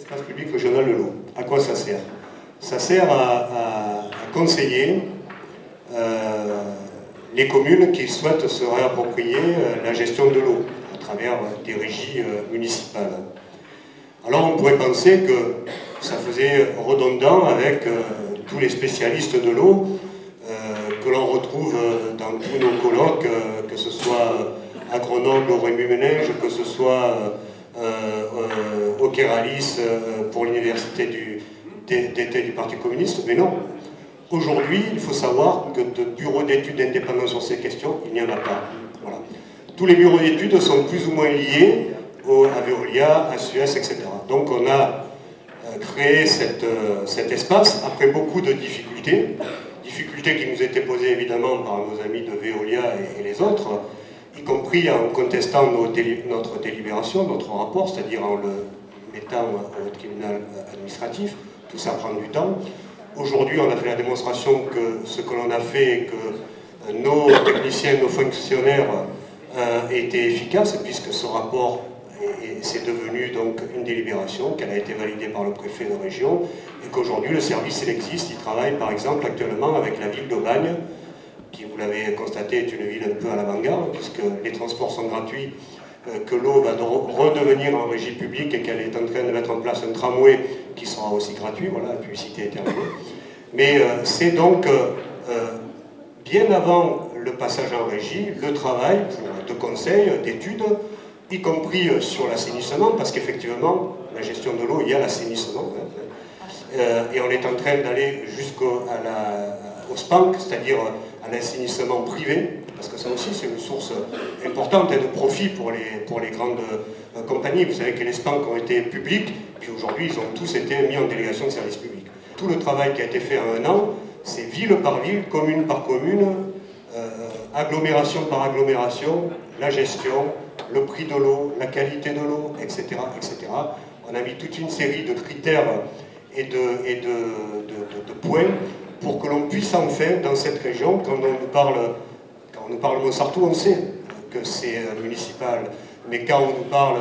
Espace public régional de l'eau. À quoi ça sert? Ça sert à conseiller les communes qui souhaitent se réapproprier la gestion de l'eau à travers des régies municipales. Alors on pourrait penser que ça faisait redondant avec tous les spécialistes de l'eau que l'on retrouve dans tous nos colloques, que ce soit à Grenoble, au Rémy-Ménage, que ce soit au Kéralis pour l'université d'été du Parti communiste, mais non. Aujourd'hui, il faut savoir que de bureaux d'études indépendants sur ces questions, il n'y en a pas. Voilà. Tous les bureaux d'études sont plus ou moins liés à Veolia, à Suez, etc. Donc on a créé cet espace après beaucoup de difficultés qui nous étaient posées évidemment par nos amis de Veolia et les autres, y compris en contestant notre délibération, notre rapport, c'est-à-dire en le mettant au tribunal administratif. Tout ça prend du temps. Aujourd'hui, on a fait la démonstration que ce que l'on a fait, que nos techniciens, nos fonctionnaires étaient efficaces, puisque ce rapport c'est devenu donc une délibération, qu'elle a été validée par le préfet de région, et qu'aujourd'hui le service il existe, il travaille par exemple actuellement avec la ville d'Aubagne, qui vous l'avez constaté est une ville un peu à l'avant-garde, puisque les transports sont gratuits, que l'eau va redevenir en régie publique et qu'elle est en train de mettre en place un tramway qui sera aussi gratuit, voilà, la publicité est terminée. Mais c'est donc bien avant le passage en régie, le travail de conseil, d'études, y compris sur l'assainissement, parce qu'effectivement, la gestion de l'eau, il y a l'assainissement. Et on est en train d'aller jusqu'au SPANC, c'est-à-dire à l'assainissement privé, parce que ça aussi c'est une source importante de profit pour les grandes compagnies. Vous savez que les SPANC ont été publics, puis aujourd'hui ils ont tous été mis en délégation de service public. Tout le travail qui a été fait en un an, c'est ville par ville, commune par commune, agglomération par agglomération, la gestion, le prix de l'eau, la qualité de l'eau, etc., etc. On a mis toute une série de critères et de points pour que l'on puisse enfin, dans cette région, quand on nous parle Montsartou, on sait que c'est municipal, mais quand on nous parle,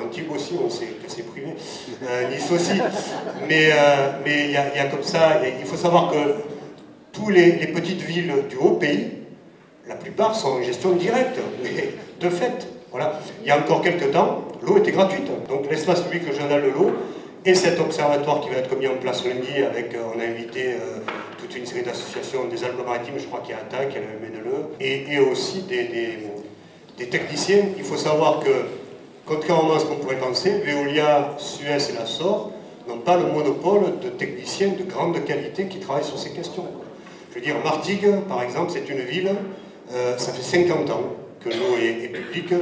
Antibes aussi, on sait que c'est privé, Nice aussi, mais il y a comme ça, il faut savoir que tous les petites villes du haut pays, la plupart sont en gestion directe, mais de fait, voilà. Il y a encore quelques temps, l'eau était gratuite. Donc l'espace public régional de l'eau et cet observatoire qui va être mis en place lundi avec, on a invité toute une série d'associations des Alpes-Maritimes, je crois qu'il y a ATTAC, il y a le MNLE, et aussi des techniciens. Il faut savoir que, contrairement à ce qu'on pourrait penser, Veolia, Suez et la SOR n'ont pas le monopole de techniciens de grande qualité qui travaillent sur ces questions. Je veux dire, Martigues, par exemple, c'est une ville, ça fait 50 ans que l'eau est publique,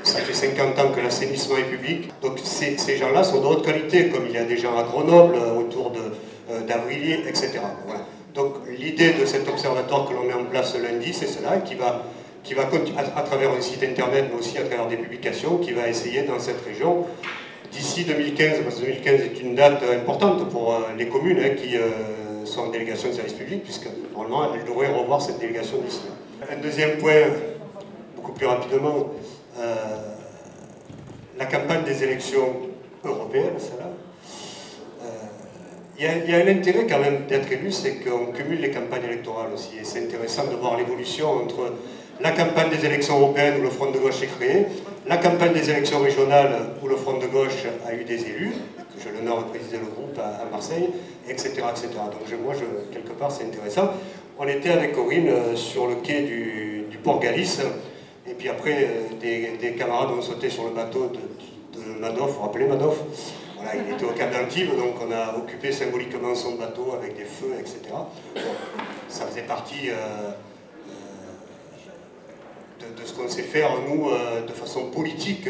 ça fait 50 ans que l'assainissement est public. Donc ces gens-là sont de haute qualité, comme il y a des gens à Grenoble, autour d'Avrilier, etc. Voilà. Donc l'idée de cet observatoire que l'on met en place lundi, c'est cela, qui va à travers un site internet, mais aussi à travers des publications, qui va essayer dans cette région, d'ici 2015, parce que 2015 est une date importante pour les communes qui sont en délégation de service public, puisque normalement elles devraient revoir cette délégation d'ici. Un deuxième point, beaucoup plus rapidement, la campagne des élections européennes, celle-là. Il y a un intérêt quand même d'être élu, c'est qu'on cumule les campagnes électorales aussi. Et c'est intéressant de voir l'évolution entre la campagne des élections européennes où le Front de gauche est créé, la campagne des élections régionales où le Front de gauche a eu des élus, que j'ai l'honneur de présider le groupe à Marseille, etc. etc. Donc moi, quelque part, c'est intéressant. On était avec Corinne sur le quai du port Galice, et puis après, des camarades ont sauté sur le bateau de Madoff, vous vous rappelez Madoff? Voilà, il était au Cap d'Antibes, donc on a occupé symboliquement son bateau avec des feux, etc. Bon, ça faisait partie de ce qu'on sait faire, nous, de façon politique,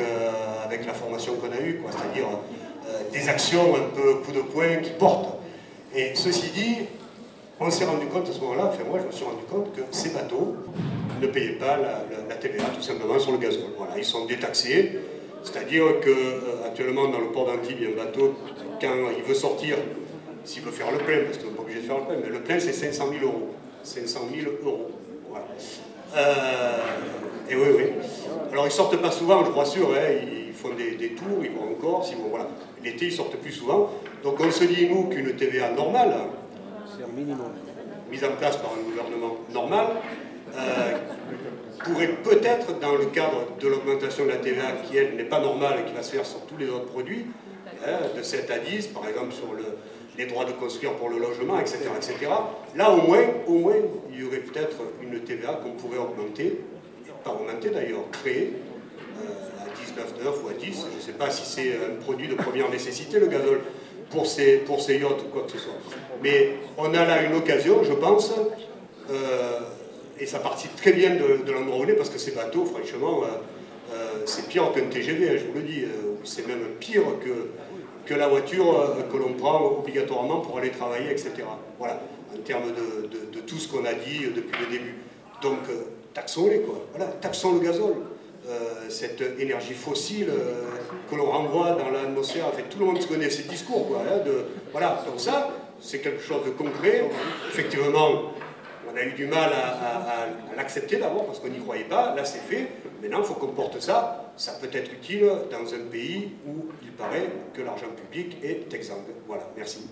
avec la formation qu'on a eue, c'est-à-dire des actions un peu coup de poing qui portent. Et ceci dit, on s'est rendu compte à ce moment-là, enfin moi je me suis rendu compte que ces bateaux ne payaient pas la TVA tout simplement sur le gazole. Voilà, ils sont détaxés, c'est-à-dire qu'actuellement dans le port d'Antibes, il y a un bateau, quand il veut sortir, s'il veut faire le plein, parce qu'on n'est pas obligé de faire le plein, mais le plein c'est 500 000 euros. 500 000 euros. Voilà. Et oui, oui. Alors ils sortent pas souvent, je vous rassure, hein, font des tours, ils vont en Corse, voilà. L'été, ils sortent plus souvent. Donc on se dit, nous, qu'une TVA normale, mise en place par un gouvernement normal, pourrait peut-être, dans le cadre de l'augmentation de la TVA, qui elle n'est pas normale et qui va se faire sur tous les autres produits, de 7 à 10, par exemple sur les droits de construire pour le logement, etc., etc. Là, au moins, il y aurait peut-être une TVA qu'on pourrait augmenter, pas augmenter d'ailleurs, créer à 19,9 ou à 10, je ne sais pas si c'est un produit de première nécessité, le gazole, pour ces yachts ou quoi que ce soit. Mais on a là une occasion, je pense, et ça participe très bien de l'endroit où on est, parce que ces bateaux, franchement, c'est pire qu'un TGV, je vous le dis, c'est même pire que la voiture que l'on prend obligatoirement pour aller travailler, etc. Voilà, en termes de tout ce qu'on a dit depuis le début. Donc, taxons-les, quoi. Voilà, taxons le gazole. Cette énergie fossile que l'on renvoie dans l'atmosphère. En fait, tout le monde se connaît ces discours, quoi. Voilà, donc ça, c'est quelque chose de concret. Effectivement, on a eu du mal à l'accepter d'abord parce qu'on n'y croyait pas. Là, c'est fait. Maintenant, il faut qu'on porte ça. Ça peut être utile dans un pays où il paraît que l'argent public est exsangue. Voilà, merci.